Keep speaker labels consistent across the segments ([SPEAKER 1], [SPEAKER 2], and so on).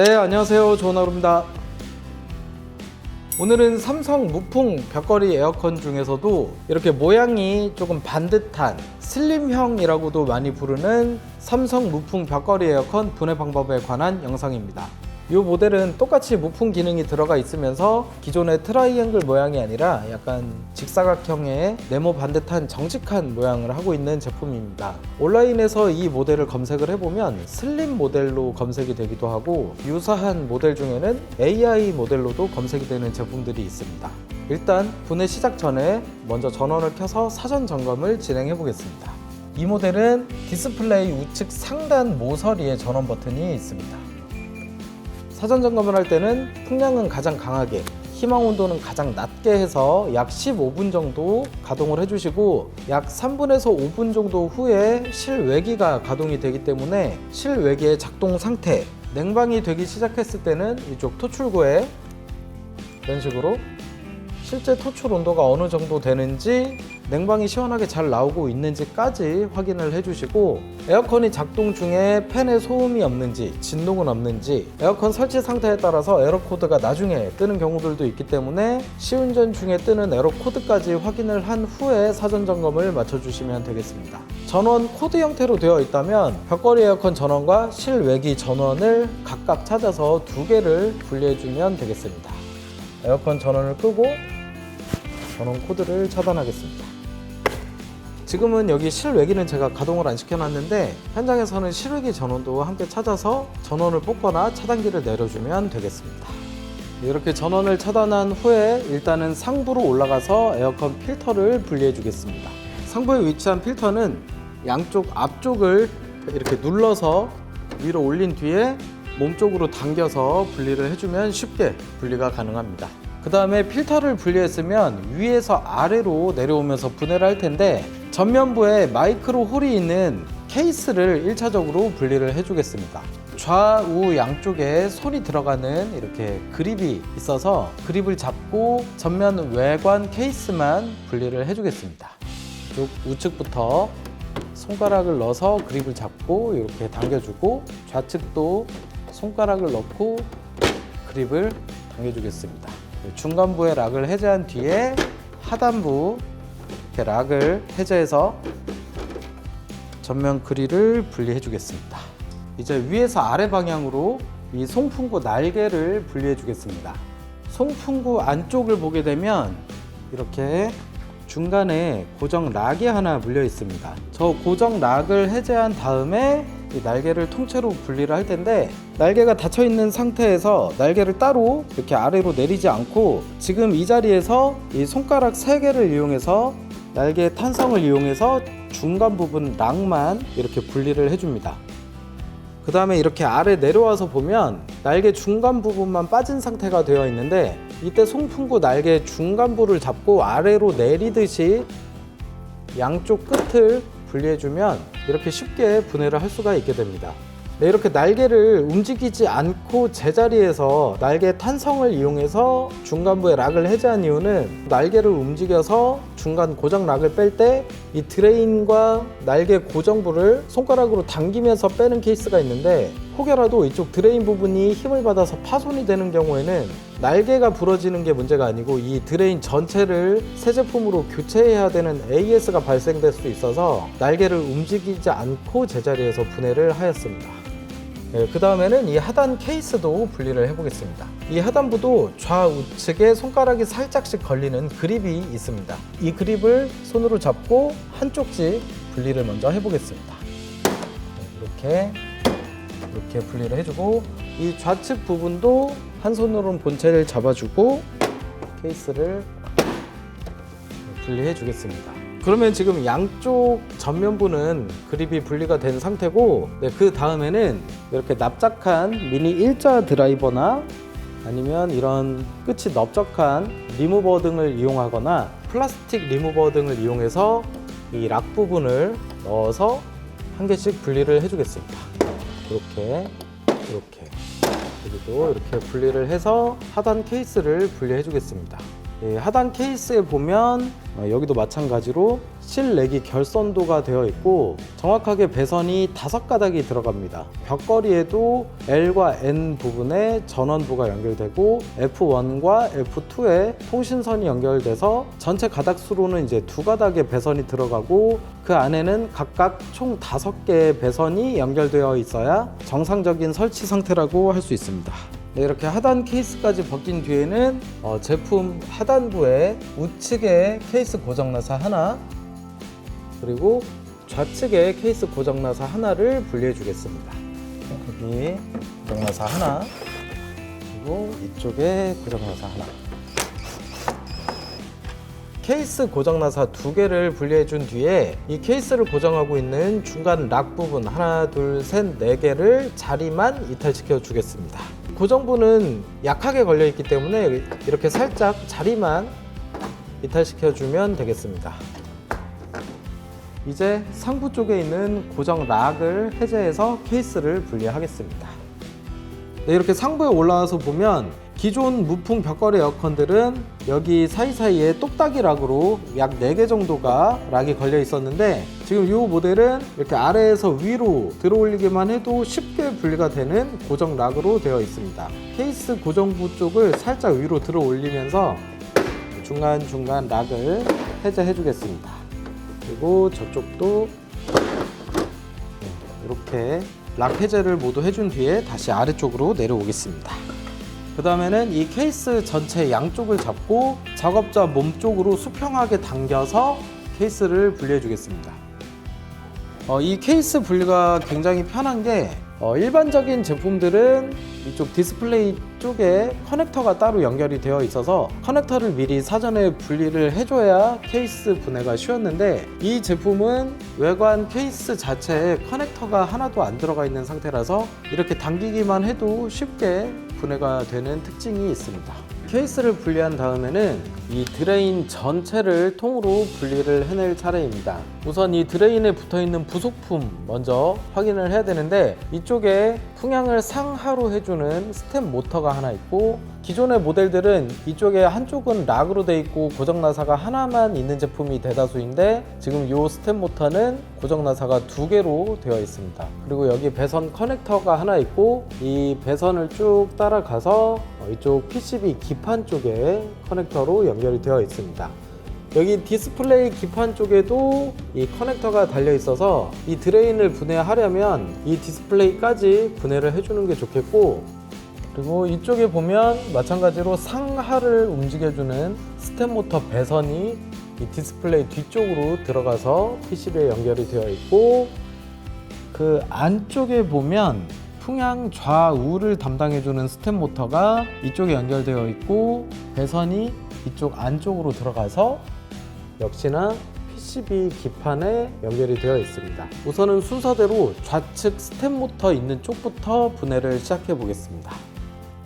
[SPEAKER 1] 네, 안녕하세요. 좋은 하루입니다. 오늘은 삼성 무풍 벽걸이 에어컨 중에서도 이렇게 모양이 조금 반듯한 슬림형이라고도 많이 부르는 삼성 무풍 벽걸이 에어컨 분해 방법에 관한 영상입니다. 이 모델은 똑같이 무풍 기능이 들어가 있으면서 기존의 트라이앵글 모양이 아니라 약간 직사각형의 네모 반듯한 정직한 모양을 하고 있는 제품입니다. 온라인에서 이 모델을 검색을 해보면 슬림 모델로 검색이 되기도 하고 유사한 모델 중에는 AI 모델로도 검색이 되는 제품들이 있습니다. 일단 분해 시작 전에 먼저 전원을 켜서 사전 점검을 진행해 보겠습니다. 이 모델은 디스플레이 우측 상단 모서리에 전원 버튼이 있습니다. 사전 점검을 할 때는 풍량은 가장 강하게, 희망 온도는 가장 낮게 해서 약 15분 정도 가동을 해주시고 약 3분에서 5분 정도 후에 실외기가 가동이 되기 때문에 실외기의 작동 상태, 냉방이 되기 시작했을 때는 이쪽 토출구에 이런 식으로 실제 토출 온도가 어느 정도 되는지, 냉방이 시원하게 잘 나오고 있는지까지 확인을 해주시고, 에어컨이 작동 중에 팬에 소음이 없는지, 진동은 없는지, 에어컨 설치 상태에 따라서 에러 코드가 나중에 뜨는 경우들도 있기 때문에 시운전 중에 뜨는 에러 코드까지 확인을 한 후에 사전 점검을 맞춰주시면 되겠습니다. 전원 코드 형태로 되어 있다면 벽걸이 에어컨 전원과 실외기 전원을 각각 찾아서 두 개를 분리해주면 되겠습니다. 에어컨 전원을 끄고 전원 코드를 차단하겠습니다. 지금은 여기 실외기는 제가 가동을 안 시켜놨는데 현장에서는 실외기 전원도 함께 찾아서 전원을 뽑거나 차단기를 내려주면 되겠습니다. 이렇게 전원을 차단한 후에 일단은 상부로 올라가서 에어컨 필터를 분리해 주겠습니다. 상부에 위치한 필터는 양쪽 앞쪽을 이렇게 눌러서 위로 올린 뒤에 몸쪽으로 당겨서 분리를 해주면 쉽게 분리가 가능합니다. 그 다음에 필터를 분리했으면 위에서 아래로 내려오면서 분해를 할 텐데 전면부에 마이크로 홀이 있는 케이스를 1차적으로 분리를 해주겠습니다. 좌우 양쪽에 손이 들어가는 이렇게 그립이 있어서 그립을 잡고 전면 외관 케이스만 분리를 해주겠습니다. 이쪽 우측부터 손가락을 넣어서 그립을 잡고 이렇게 당겨주고, 좌측도 손가락을 넣고 그립을 당겨주겠습니다. 중간부에 락을 해제한 뒤에 하단부 이렇게 락을 해제해서 전면 그릴을 분리해 주겠습니다. 이제 위에서 아래 방향으로 이 송풍구 날개를 분리해 주겠습니다. 송풍구 안쪽을 보게 되면 이렇게 중간에 고정 락이 하나 물려 있습니다. 저 고정 락을 해제한 다음에 이 날개를 통째로 분리를 할 텐데, 날개가 닫혀 있는 상태에서 날개를 따로 이렇게 아래로 내리지 않고 지금 이 자리에서 이 손가락 3개를 이용해서 날개의 탄성을 이용해서 중간 부분 락만 이렇게 분리를 해줍니다. 그 다음에 이렇게 아래 내려와서 보면 날개 중간 부분만 빠진 상태가 되어 있는데, 이때 송풍구 날개 중간부를 잡고 아래로 내리듯이 양쪽 끝을 분리해주면 이렇게 쉽게 분해를 할 수가 있게 됩니다. 네, 이렇게 날개를 움직이지 않고 제자리에서 날개 탄성을 이용해서 중간부에 락을 해제한 이유는 날개를 움직여서 중간 고정 락을 뺄 때 이 드레인과 날개 고정부를 손가락으로 당기면서 빼는 케이스가 있는데, 혹여라도 이쪽 드레인 부분이 힘을 받아서 파손이 되는 경우에는 날개가 부러지는 게 문제가 아니고 이 드레인 전체를 새 제품으로 교체해야 되는 AS가 발생될 수 있어서 날개를 움직이지 않고 제자리에서 분해를 하였습니다. 네, 그 다음에는 이 하단 케이스도 분리를 해보겠습니다. 이 하단부도 좌우측에 손가락이 살짝씩 걸리는 그립이 있습니다. 이 그립을 손으로 잡고 한쪽씩 분리를 먼저 해보겠습니다. 네, 이렇게 분리를 해주고, 이 좌측 부분도 한 손으로는 본체를 잡아주고 케이스를 분리해 주겠습니다. 그러면 지금 양쪽 전면부는 그립이 분리가 된 상태고, 그 다음에는 이렇게 납작한 미니 일자 드라이버나 아니면 이런 끝이 넓적한 리무버 등을 이용하거나 플라스틱 리무버 등을 이용해서 이 락 부분을 넣어서 한 개씩 분리를 해주겠습니다. 이렇게 그리고 이렇게 분리를 해서 하단 케이스를 분리해 주겠습니다. 하단 케이스에 보면 여기도 마찬가지로 실내기 결선도가 되어 있고 정확하게 배선이 5가닥이 들어갑니다. 벽걸이에도 L과 N 부분에 전원부가 연결되고 F1과 F2에 통신선이 연결돼서 전체 가닥수로는 이제 2가닥의 배선이 들어가고 그 안에는 각각 총 5개의 배선이 연결되어 있어야 정상적인 설치 상태라고 할 수 있습니다. 이렇게 하단 케이스까지 벗긴 뒤에는 제품 하단부에 우측에 케이스 고정나사 하나, 그리고 좌측에 케이스 고정나사 하나를 분리해 주겠습니다. 여기 고정나사 하나, 그리고 이쪽에 고정나사 하나. 케이스 고정나사 2개를 분리해 준 뒤에 이 케이스를 고정하고 있는 중간 락 부분 하나, 둘, 셋, 4개를 자리만 이탈시켜 주겠습니다. 고정부는 약하게 걸려 있기 때문에 이렇게 살짝 자리만 이탈시켜 주면 되겠습니다. 이제 상부 쪽에 있는 고정 락을 해제해서 케이스를 분리하겠습니다. 이렇게 상부에 올라와서 보면 기존 무풍 벽걸이 에어컨들은 여기 사이사이에 똑딱이 락으로 약 4개 정도가 락이 걸려 있었는데 지금 이 모델은 이렇게 아래에서 위로 들어 올리기만 해도 쉽게 분리가 되는 고정 락으로 되어 있습니다. 케이스 고정부 쪽을 살짝 위로 들어 올리면서 중간중간 락을 해제해 주겠습니다. 그리고 저쪽도 이렇게 락 해제를 모두 해준 뒤에 다시 아래쪽으로 내려오겠습니다. 그 다음에는 이 케이스 전체 양쪽을 잡고 작업자 몸 쪽으로 수평하게 당겨서 케이스를 분리해 주겠습니다. 이 케이스 분리가 굉장히 편한 게 일반적인 제품들은 이쪽 디스플레이 쪽에 커넥터가 따로 연결이 되어 있어서 커넥터를 미리 사전에 분리를 해줘야 케이스 분해가 쉬웠는데 이 제품은 외관 케이스 자체에 커넥터가 하나도 안 들어가 있는 상태라서 이렇게 당기기만 해도 쉽게 분해가 되는 특징이 있습니다. 케이스를 분리한 다음에는 이 드레인 전체를 통으로 분리를 해낼 차례입니다. 우선 이 드레인에 붙어있는 부속품 먼저 확인을 해야 되는데 이쪽에 풍향을 상하로 해주는 스텝 모터가 하나 있고 기존의 모델들은 이쪽에 한쪽은 락으로 되어 있고 고정나사가 하나만 있는 제품이 대다수인데 지금 이 스텝 모터는 고정나사가 2개로 되어 있습니다. 그리고 여기 배선 커넥터가 하나 있고 이 배선을 쭉 따라가서 이쪽 PCB 기판 쪽에 커넥터로 연결이 되어 있습니다. 여기 디스플레이 기판 쪽에도 이 커넥터가 달려 있어서 이 드레인을 분해하려면 이 디스플레이까지 분해를 해주는 게 좋겠고 그리고 이쪽에 보면 마찬가지로 상하를 움직여주는 스텝 모터 배선이 이 디스플레이 뒤쪽으로 들어가서 PCB에 연결이 되어 있고 그 안쪽에 보면 풍향 좌우를 담당해주는 스텝 모터가 이쪽에 연결되어 있고 배선이 이쪽 안쪽으로 들어가서 역시나 PCB 기판에 연결이 되어 있습니다. 우선은 순서대로 좌측 스텝 모터 있는 쪽부터 분해를 시작해 보겠습니다.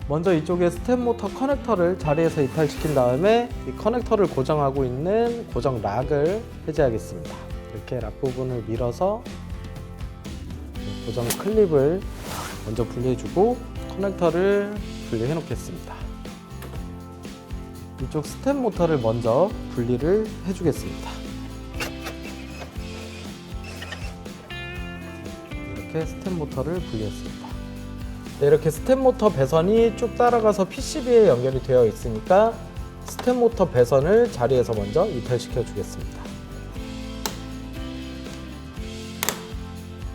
[SPEAKER 1] 먼저 이쪽에 스텝 모터 커넥터를 자리에서 이탈시킨 다음에 이 커넥터를 고정하고 있는 고정 락을 해제하겠습니다. 이렇게 락 부분을 밀어서 고정 클립을 먼저 분리해주고 커넥터를 분리해 놓겠습니다. 이쪽 스텝 모터를 먼저 분리를 해주겠습니다. 이렇게 스텝 모터를 분리했습니다. 네, 이렇게 스텝 모터 배선이 쭉 따라가서 PCB에 연결이 되어 있으니까 스텝 모터 배선을 자리에서 먼저 이탈시켜 주겠습니다.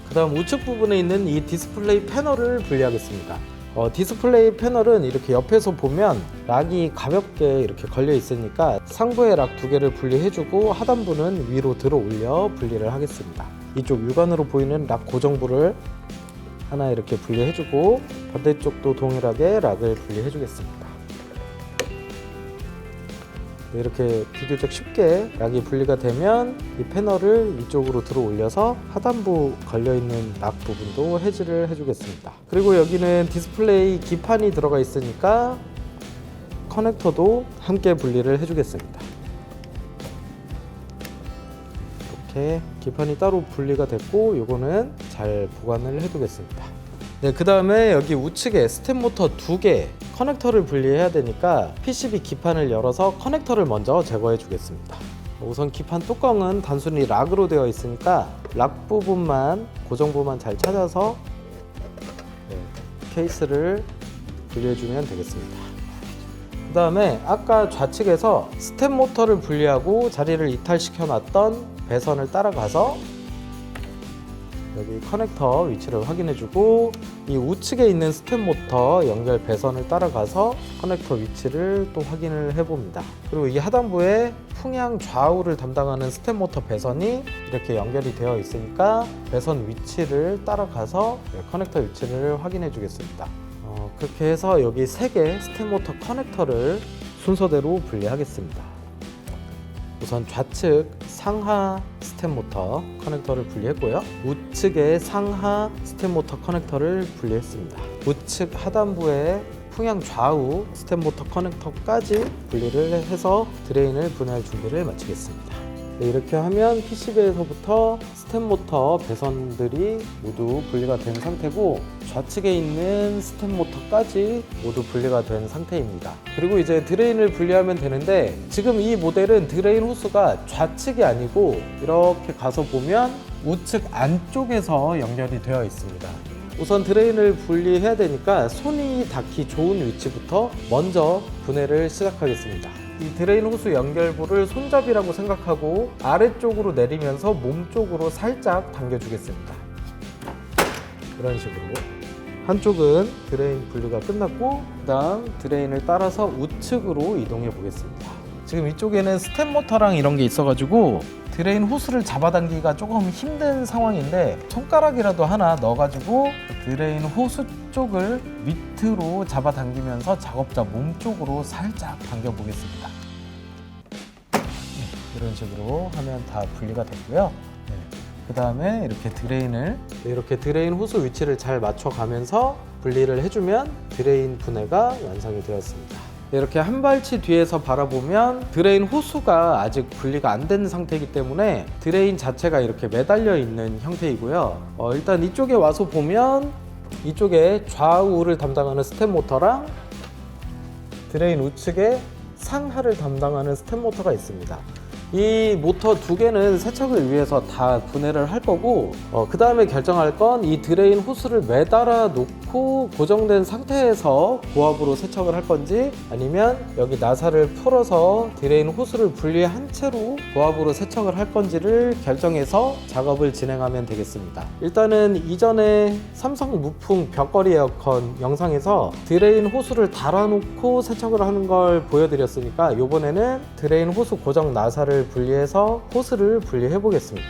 [SPEAKER 1] 그 다음 우측 부분에 있는 이 디스플레이 패널을 분리하겠습니다. 디스플레이 패널은 이렇게 옆에서 보면 락이 가볍게 이렇게 걸려 있으니까 상부의 락 2개를 분리해주고 하단부는 위로 들어 올려 분리를 하겠습니다. 이쪽 육안으로 보이는 락 고정부를 하나 이렇게 분리해주고 반대쪽도 동일하게 락을 분리해주겠습니다. 이렇게 비교적 쉽게 락이 분리가 되면 이 패널을 위쪽으로 들어 올려서 하단부 걸려있는 락 부분도 해지를 해주겠습니다. 그리고 여기는 디스플레이 기판이 들어가 있으니까 커넥터도 함께 분리를 해주겠습니다. 이렇게 기판이 따로 분리가 됐고 요거는 잘 보관을 해두겠습니다. 네, 그 다음에 여기 우측에 스텝 모터 2개 커넥터를 분리해야 되니까 PCB 기판을 열어서 커넥터를 먼저 제거해 주겠습니다. 우선 기판 뚜껑은 단순히 락으로 되어 있으니까 락 부분만, 고정 부분만 잘 찾아서 케이스를 분리해 주면 되겠습니다. 그 다음에 아까 좌측에서 스텝 모터를 분리하고 자리를 이탈시켜 놨던 배선을 따라가서 여기 커넥터 위치를 확인해 주고, 이 우측에 있는 스텝 모터 연결 배선을 따라가서 커넥터 위치를 또 확인을 해 봅니다. 그리고 이 하단부에 풍향 좌우를 담당하는 스텝 모터 배선이 이렇게 연결이 되어 있으니까 배선 위치를 따라가서 커넥터 위치를 확인해 주겠습니다. 그렇게 해서 여기 3개 스텝 모터 커넥터를 순서대로 분리하겠습니다. 우선 좌측 상하 스텝 모터 커넥터를 분리했고요. 우측의 상하 스텝 모터 커넥터를 분리했습니다. 우측 하단부에 풍향 좌우 스텝 모터 커넥터까지 분리를 해서 드레인을 분해할 준비를 마치겠습니다. 네, 이렇게 하면 PCB에서부터 스텝 모터 배선들이 모두 분리가 된 상태고, 좌측에 있는 스텝 모터까지 모두 분리가 된 상태입니다. 그리고 이제 드레인을 분리하면 되는데, 지금 이 모델은 드레인 호스가 좌측이 아니고 이렇게 가서 보면 우측 안쪽에서 연결이 되어 있습니다. 우선 드레인을 분리해야 되니까 손이 닿기 좋은 위치부터 먼저 분해를 시작하겠습니다. 이 드레인 호스 연결부를 손잡이라고 생각하고 아래쪽으로 내리면서 몸쪽으로 살짝 당겨주겠습니다. 이런 식으로 한쪽은 드레인 분리가 끝났고, 그 다음 드레인을 따라서 우측으로 이동해 보겠습니다. 지금 이쪽에는 스텝 모터랑 이런 게 있어가지고 드레인 호스를 잡아당기기가 조금 힘든 상황인데, 손가락이라도 하나 넣어가지고 드레인 호스 쪽을 밑으로 잡아당기면서 작업자 몸쪽으로 살짝 당겨 보겠습니다. 이런 식으로 하면 다 분리가 됐고요. 그 다음에 이렇게 드레인 호스 위치를 잘 맞춰가면서 분리를 해주면 드레인 분해가 완성이 되었습니다. 이렇게 한 발치 뒤에서 바라보면 드레인 호수가 아직 분리가 안 된 상태이기 때문에 드레인 자체가 이렇게 매달려 있는 형태이고요. 일단 이쪽에 와서 보면 이쪽에 좌우를 담당하는 스텝 모터랑 드레인 우측에 상하를 담당하는 스텝 모터가 있습니다. 이 모터 2개는 세척을 위해서 다 분해를 할 거고, 그 다음에 결정할 건 이 드레인 호스를 매달아 놓고 고정된 상태에서 고압으로 세척을 할 건지, 아니면 여기 나사를 풀어서 드레인 호스를 분리한 채로 고압으로 세척을 할 건지를 결정해서 작업을 진행하면 되겠습니다. 일단은 이전에 삼성 무풍 벽걸이 에어컨 영상에서 드레인 호스를 달아놓고 세척을 하는 걸 보여드렸으니까, 이번에는 드레인 호스 고정 나사를 분리해서 호스를 분리해 보겠습니다.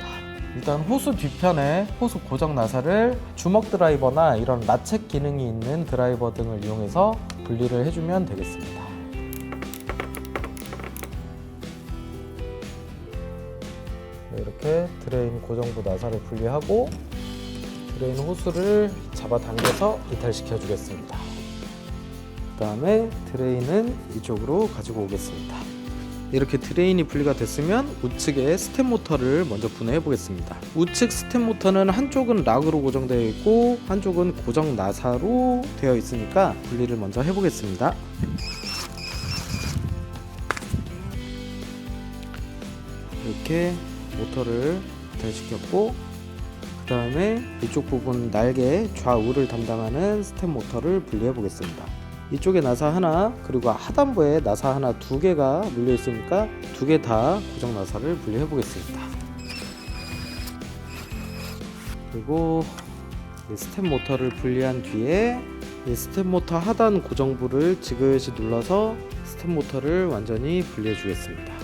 [SPEAKER 1] 일단 호스 뒤편에 호스 고정 나사를 주먹 드라이버나 이런 라쳇 기능이 있는 드라이버 등을 이용해서 분리를 해주면 되겠습니다. 이렇게 드레인 고정부 나사를 분리하고 드레인 호스를 잡아당겨서 이탈시켜 주겠습니다. 그 다음에 드레인은 이쪽으로 가지고 오겠습니다. 이렇게 드레인이 분리가 됐으면 우측에 스텝 모터를 먼저 분해해 보겠습니다. 우측 스텝 모터는 한쪽은 락으로 고정되어 있고 한쪽은 고정 나사로 되어 있으니까 분리를 먼저 해 보겠습니다. 이렇게 모터를 이탈시켰고, 그 다음에 이쪽 부분 날개 좌우를 담당하는 스텝 모터를 분리해 보겠습니다. 이쪽에 나사 하나, 그리고 하단부에 나사 하나 2개가 물려 있으니까 2개 다 고정 나사를 분리해 보겠습니다. 그리고 이 스텝 모터를 분리한 뒤에 이 스텝 모터 하단 고정부를 지그시 눌러서 스텝 모터를 완전히 분리해 주겠습니다.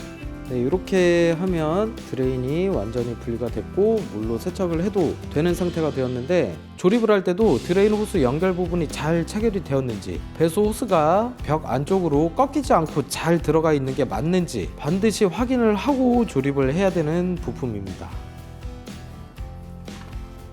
[SPEAKER 1] 네, 이렇게 하면 드레인이 완전히 분리가 됐고 물로 세척을 해도 되는 상태가 되었는데, 조립을 할 때도 드레인 호스 연결 부분이 잘 체결이 되었는지, 배수 호스가 벽 안쪽으로 꺾이지 않고 잘 들어가 있는 게 맞는지 반드시 확인을 하고 조립을 해야 되는 부품입니다.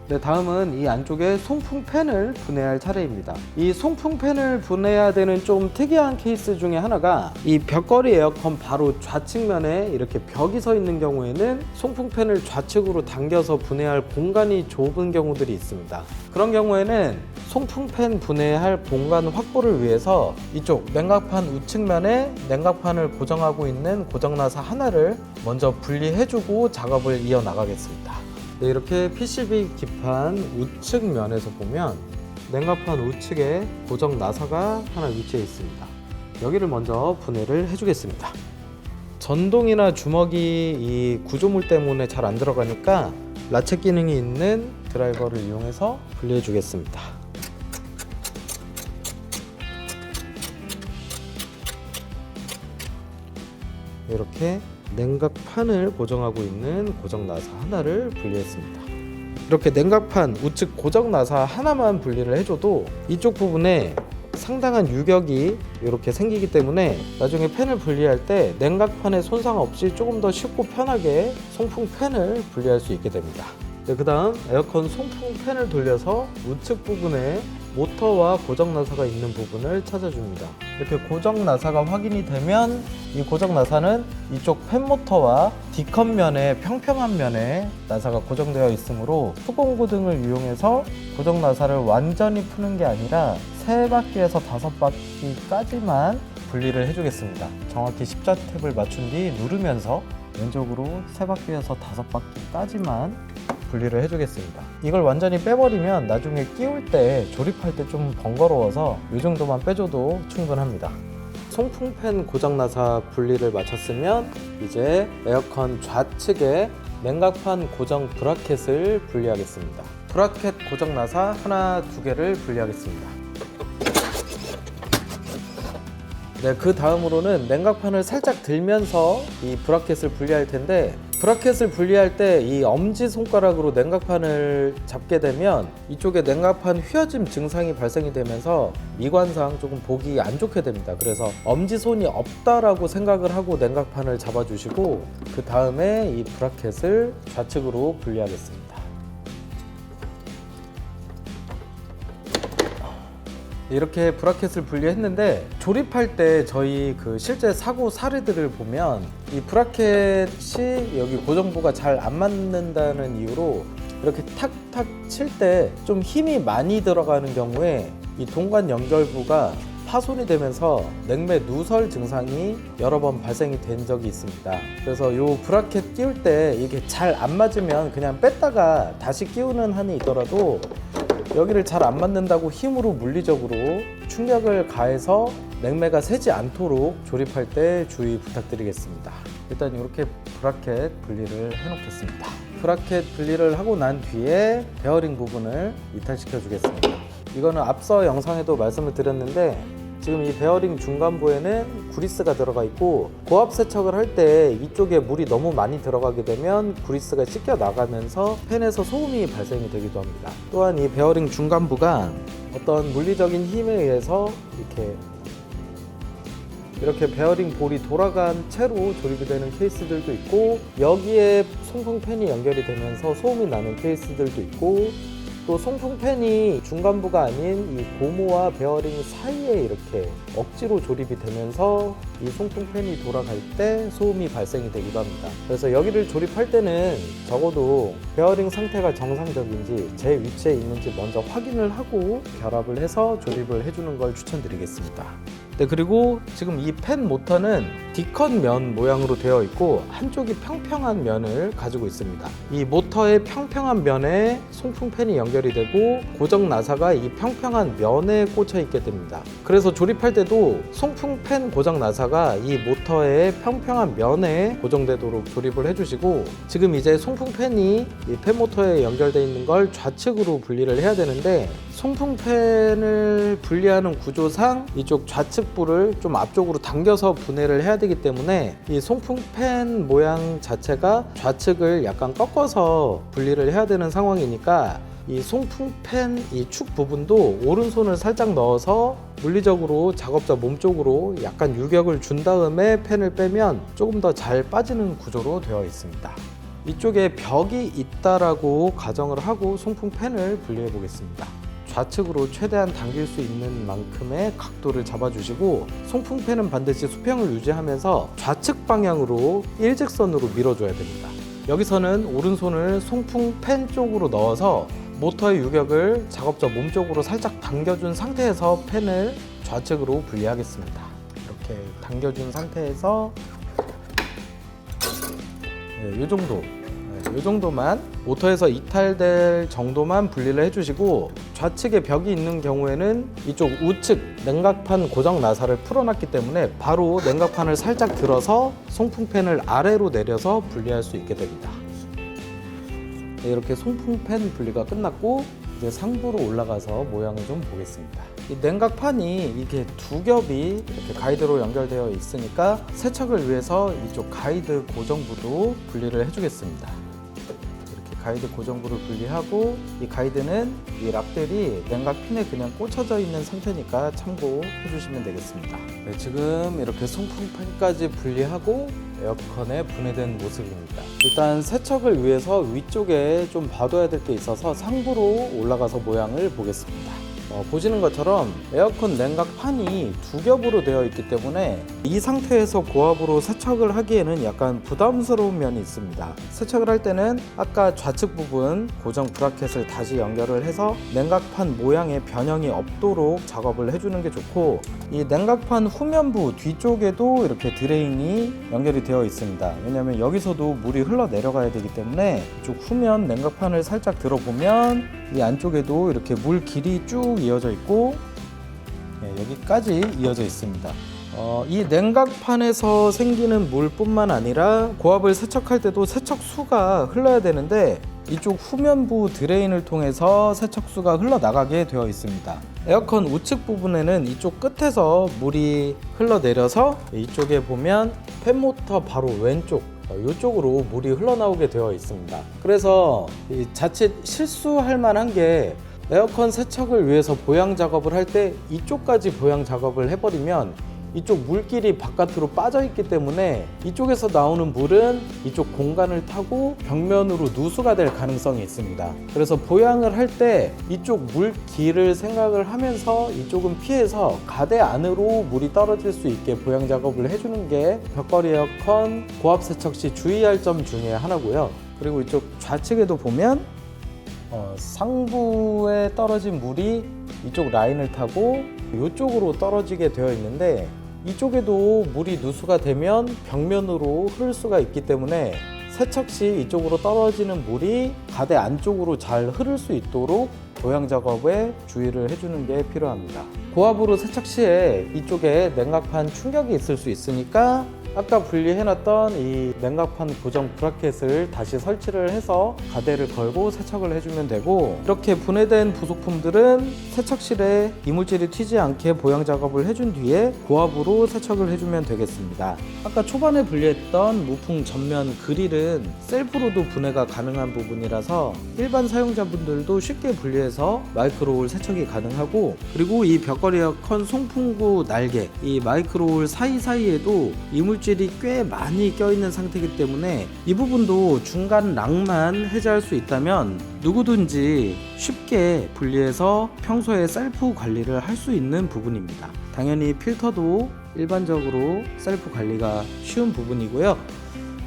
[SPEAKER 1] 네, 다음은 이 안쪽에 송풍팬을 분해할 차례입니다. 이 송풍팬을 분해해야 되는 좀 특이한 케이스 중에 하나가 이 벽걸이 에어컨 바로 좌측면에 이렇게 벽이 서 있는 경우에는 송풍팬을 좌측으로 당겨서 분해할 공간이 좁은 경우들이 있습니다. 그런 경우에는 송풍팬 분해할 공간 확보를 위해서 이쪽 냉각판 우측면에 냉각판을 고정하고 있는 고정나사 하나를 먼저 분리해주고 작업을 이어나가겠습니다. 네, 이렇게 PCB 기판 우측 면에서 보면 냉각판 우측에 고정 나사가 하나 위치해 있습니다. 여기를 먼저 분해를 해주겠습니다. 전동이나 주먹이 이 구조물 때문에 잘 안 들어가니까 라쳇 기능이 있는 드라이버를 이용해서 분리해 주겠습니다. 이렇게 냉각판을 고정하고 있는 고정 나사 하나를 분리했습니다. 이렇게 냉각판 우측 고정 나사 하나만 분리를 해줘도 이쪽 부분에 상당한 유격이 이렇게 생기기 때문에 나중에 팬을 분리할 때 냉각판에 손상 없이 조금 더 쉽고 편하게 송풍팬을 분리할 수 있게 됩니다. 네, 그 다음 에어컨 송풍팬을 돌려서 우측 부분에 모터와 고정 나사가 있는 부분을 찾아줍니다. 이렇게 고정 나사가 확인이 되면 이 고정 나사는 이쪽 팬 모터와 D컷 면에 평평한 면에 나사가 고정되어 있으므로 수공구 등을 이용해서 고정 나사를 완전히 푸는 게 아니라 3바퀴에서 5바퀴까지만 분리를 해주겠습니다. 정확히 십자 탭을 맞춘 뒤 누르면서 왼쪽으로 3바퀴에서 5바퀴까지만 분리를 해주겠습니다. 이걸 완전히 빼버리면 나중에 끼울 때 조립할 때 좀 번거로워서 이 정도만 빼줘도 충분합니다. 송풍팬 고정 나사 분리를 마쳤으면 이제 에어컨 좌측에 냉각판 고정 브라켓을 분리하겠습니다. 브라켓 고정 나사 하나, 2개를 분리하겠습니다. 네, 그 다음으로는 냉각판을 살짝 들면서 이 브라켓을 분리할 텐데, 브라켓을 분리할 때 이 엄지손가락으로 냉각판을 잡게 되면 이쪽에 냉각판 휘어짐 증상이 발생이 되면서 미관상 조금 보기 안 좋게 됩니다. 그래서 엄지손이 없다라고 생각을 하고 냉각판을 잡아주시고 그 다음에 이 브라켓을 좌측으로 분리하겠습니다. 이렇게 브라켓을 분리했는데 조립할 때 저희 그 실제 사고 사례들을 보면 이 브라켓이 여기 고정부가 잘 안 맞는다는 이유로 이렇게 탁탁 칠 때 좀 힘이 많이 들어가는 경우에 이 동관 연결부가 파손이 되면서 냉매 누설 증상이 여러 번 발생이 된 적이 있습니다. 그래서 이 브라켓 끼울 때 이게 잘 안 맞으면 그냥 뺐다가 다시 끼우는 한이 있더라도 여기를 잘 안 맞는다고 힘으로 물리적으로 충격을 가해서 냉매가 새지 않도록 조립할 때 주의 부탁드리겠습니다. 일단 이렇게 브라켓 분리를 해놓겠습니다. 브라켓 분리를 하고 난 뒤에 베어링 부분을 이탈시켜 주겠습니다. 이거는 앞서 영상에도 말씀을 드렸는데 지금 이 베어링 중간부에는 구리스가 들어가 있고 고압 세척을 할 때 이쪽에 물이 너무 많이 들어가게 되면 구리스가 씻겨 나가면서 팬에서 소음이 발생이 되기도 합니다. 또한 이 베어링 중간부가 어떤 물리적인 힘에 의해서 이렇게 베어링 볼이 돌아간 채로 조립이 되는 케이스들도 있고 여기에 송풍팬이 연결이 되면서 소음이 나는 케이스들도 있고 또 송풍팬이 중간부가 아닌 이 고무와 베어링 사이에 이렇게 억지로 조립이 되면서 이 송풍팬이 돌아갈 때 소음이 발생이 되기도 합니다. 그래서 여기를 조립할 때는 적어도 베어링 상태가 정상적인지 제 위치에 있는지 먼저 확인을 하고 결합을 해서 조립을 해주는 걸 추천드리겠습니다. 네, 그리고 지금 이 팬 모터는 D컷 면 모양으로 되어 있고 한쪽이 평평한 면을 가지고 있습니다. 이 모터의 평평한 면에 송풍팬이 연결이 되고 고정 나사가 이 평평한 면에 꽂혀 있게 됩니다. 그래서 조립할 때도 송풍팬 고정 나사가 이 모터의 평평한 면에 고정되도록 조립을 해주시고 지금 이제 송풍팬이 이 팬 모터에 연결되어 있는 걸 좌측으로 분리를 해야 되는데 송풍팬을 분리하는 구조상 이쪽 좌측부를 좀 앞쪽으로 당겨서 분해를 해야 되기 때문에 이 송풍팬 모양 자체가 좌측을 약간 꺾어서 분리를 해야 되는 상황이니까 이 송풍팬 이 축 부분도 오른손을 살짝 넣어서 물리적으로 작업자 몸쪽으로 약간 유격을 준 다음에 팬을 빼면 조금 더 잘 빠지는 구조로 되어 있습니다. 이쪽에 벽이 있다라고 가정을 하고 송풍팬을 분리해 보겠습니다. 좌측으로 최대한 당길 수 있는 만큼의 각도를 잡아주시고 송풍팬은 반드시 수평을 유지하면서 좌측 방향으로 일직선으로 밀어줘야 됩니다. 여기서는 오른손을 송풍팬 쪽으로 넣어서 모터의 유격을 작업자 몸쪽으로 살짝 당겨준 상태에서 팬을 좌측으로 분리하겠습니다. 이렇게 당겨준 상태에서 이 정도, 이 정도만 모터에서 이탈될 정도만 분리를 해주시고, 좌측에 벽이 있는 경우에는 이쪽 우측 냉각판 고정 나사를 풀어놨기 때문에 바로 냉각판을 살짝 들어서 송풍팬을 아래로 내려서 분리할 수 있게 됩니다. 이렇게 송풍팬 분리가 끝났고 이제 상부로 올라가서 모양을 좀 보겠습니다. 이 냉각판이 이게 두 겹이 이렇게 가이드로 연결되어 있으니까 세척을 위해서 이쪽 가이드 고정부도 분리를 해주겠습니다. 이렇게 가이드 고정부를 분리하고, 이 가이드는 이 락들이 냉각핀에 그냥 꽂혀져 있는 상태니까 참고해 주시면 되겠습니다. 네, 지금 이렇게 송풍팬까지 분리하고 에어컨에 분해된 모습입니다. 일단 세척을 위해서 위쪽에 좀 봐둬야 될 게 있어서 상부로 올라가서 모양을 보겠습니다. 보시는 것처럼 에어컨 냉각판이 두 겹으로 되어 있기 때문에 이 상태에서 고압으로 세척을 하기에는 약간 부담스러운 면이 있습니다. 세척을 할 때는 아까 좌측 부분 고정 브라켓을 다시 연결을 해서 냉각판 모양의 변형이 없도록 작업을 해주는 게 좋고, 이 냉각판 후면부 뒤쪽에도 이렇게 드레인이 연결이 되어 있습니다. 왜냐하면 여기서도 물이 흘러 내려가야 되기 때문에 이쪽 후면 냉각판을 살짝 들어보면 이 안쪽에도 이렇게 물 길이 쭉 이어져 있고, 여기까지 이어져 있습니다. 이 냉각판에서 생기는 물뿐만 아니라 고압을 세척할 때도 세척수가 흘러야 되는데 이쪽 후면부 드레인을 통해서 세척수가 흘러나가게 되어 있습니다. 에어컨 우측 부분에는 이쪽 끝에서 물이 흘러내려서 이쪽에 보면 팬모터 바로 왼쪽 이쪽으로 물이 흘러나오게 되어 있습니다. 그래서 자칫 실수할 만한 게, 에어컨 세척을 위해서 보양 작업을 할 때 이쪽까지 보양 작업을 해버리면 이쪽 물길이 바깥으로 빠져 있기 때문에 이쪽에서 나오는 물은 이쪽 공간을 타고 벽면으로 누수가 될 가능성이 있습니다. 그래서 보양을 할 때 이쪽 물길을 생각을 하면서 이쪽은 피해서 가대 안으로 물이 떨어질 수 있게 보양 작업을 해주는 게 벽걸이 에어컨 고압 세척 시 주의할 점 중에 하나고요. 그리고 이쪽 좌측에도 보면 상부에 떨어진 물이 이쪽 라인을 타고 이쪽으로 떨어지게 되어 있는데, 이쪽에도 물이 누수가 되면 벽면으로 흐를 수가 있기 때문에 세척 시 이쪽으로 떨어지는 물이 가대 안쪽으로 잘 흐를 수 있도록 보양 작업에 주의를 해주는 게 필요합니다. 고압으로 세척 시에 이쪽에 냉각판 충격이 있을 수 있으니까 아까 분리해놨던 이 냉각판 고정 브라켓을 다시 설치를 해서 가대를 걸고 세척을 해주면 되고, 이렇게 분해된 부속품들은 세척실에 이물질이 튀지 않게 보양 작업을 해준 뒤에 고압으로 세척을 해주면 되겠습니다. 아까 초반에 분리했던 무풍 전면 그릴은 셀프로도 분해가 가능한 부분이라서 일반 사용자분들도 쉽게 분리해서 마이크로홀 세척이 가능하고, 그리고 이 벽걸이 에어컨 송풍구 날개, 이 마이크로홀 사이사이에도 이물질이 꽤 많이 껴있는 상태이기 때문에 이 부분도 중간 락만 해제할 수 있다면 누구든지 쉽게 분리해서 평소에 셀프 관리를 할 수 있는 부분입니다. 당연히 필터도 일반적으로 셀프 관리가 쉬운 부분이고요.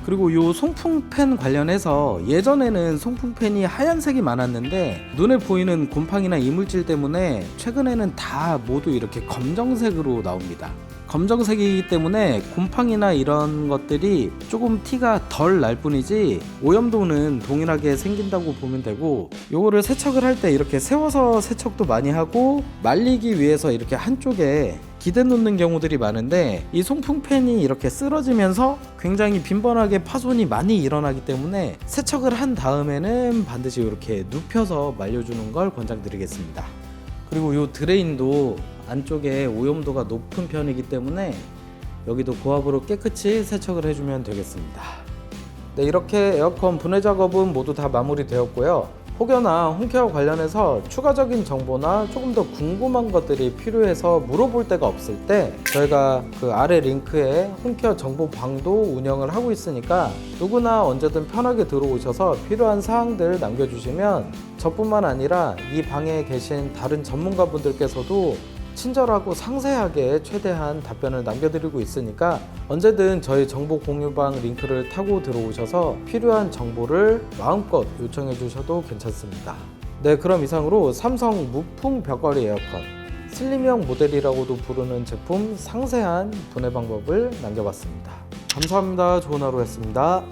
[SPEAKER 1] 그리고 이 송풍팬 관련해서 예전에는 송풍팬이 하얀색이 많았는데 눈에 보이는 곰팡이나 이물질 때문에 최근에는 다 모두 이렇게 검정색으로 나옵니다. 검정색이기 때문에 곰팡이나 이런 것들이 조금 티가 덜 날 뿐이지 오염도는 동일하게 생긴다고 보면 되고, 요거를 세척을 할 때 이렇게 세워서 세척도 많이 하고 말리기 위해서 이렇게 한쪽에 기대 놓는 경우들이 많은데, 이 송풍팬이 이렇게 쓰러지면서 굉장히 빈번하게 파손이 많이 일어나기 때문에 세척을 한 다음에는 반드시 이렇게 눕혀서 말려주는 걸 권장드리겠습니다. 그리고 이 드레인도 안쪽에 오염도가 높은 편이기 때문에 여기도 고압으로 깨끗이 세척을 해주면 되겠습니다. 네, 이렇게 에어컨 분해 작업은 모두 다 마무리 되었고요. 혹여나 홈케어 관련해서 추가적인 정보나 조금 더 궁금한 것들이 필요해서 물어볼 데가 없을 때 저희가 그 아래 링크에 홈케어 정보방도 운영을 하고 있으니까 누구나 언제든 편하게 들어오셔서 필요한 사항들 남겨주시면 저뿐만 아니라 이 방에 계신 다른 전문가분들께서도 친절하고 상세하게 최대한 답변을 남겨드리고 있으니까 언제든 저희 정보 공유방 링크를 타고 들어오셔서 필요한 정보를 마음껏 요청해 주셔도 괜찮습니다. 네, 그럼 이상으로 삼성 무풍 벽걸이 에어컨 슬림형 모델이라고도 부르는 제품 상세한 분해 방법을 남겨봤습니다. 감사합니다. 좋은 하루 했습니다.